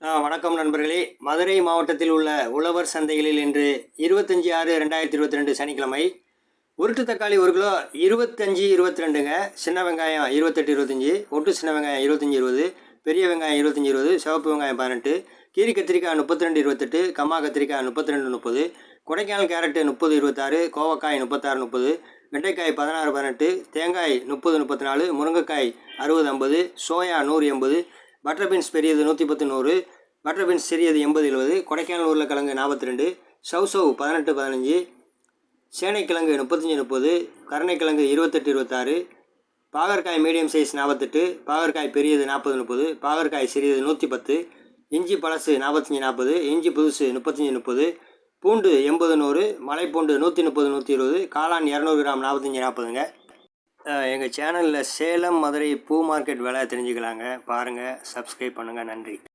வணக்கம் நண்பர்களே. மதுரை மாவட்டத்தில் உள்ள உழவர் சந்தைகளில் இன்று 25/6/2022 சனிக்கிழமை உருட்டு தக்காளி 1 கிலோ 25-22ங்க. சின்ன வெங்காயம் 28-25, ஒட்டு சின்ன வெங்காயம் 25-20, பெரிய வெங்காயம் 25-20, சிவப்பு வெங்காயம் 18, கீரி கத்திரிக்காய் 32-28, கம்மா கத்திரிக்காய் 32-30, கொடைக்கானல் கேரட்டு 30-26, கோவக்காய் 36-30, வெண்டைக்காய் 16-18, தேங்காய் 30-34, முருங்கைக்காய் 60-50, சோயா 100-80, பட்டர் பீன்ஸ் பெரியது 110-100, பட்டர் பீன்ஸ் சிறியது 80-70, கொடைக்கானல் உருளைக்கிழங்கு 42, சௌசௌ 18-15, சேனைக்கிழங்கு 35-30, கருணைக்கிழங்கு 28-26, பாகற்காய் மீடியம் சைஸ் 48, பாகற்காய் பெரியது 40-30, பாகற்காய் சிறியது 110, இஞ்சி பழசு 45-40, இஞ்சி புதுசு 35-30, பூண்டு 80-100, மலைப்பூண்டு 130-120, காளான் 200 கிராம் 45-40ங்க. எங்கள் சேனலில் சேலம் மதுரை பூ மார்க்கெட் விலை தெரிஞ்சுக்கலாங்க. பாருங்கள், சப்ஸ்கிரைப் பண்ணுங்கள். நன்றி.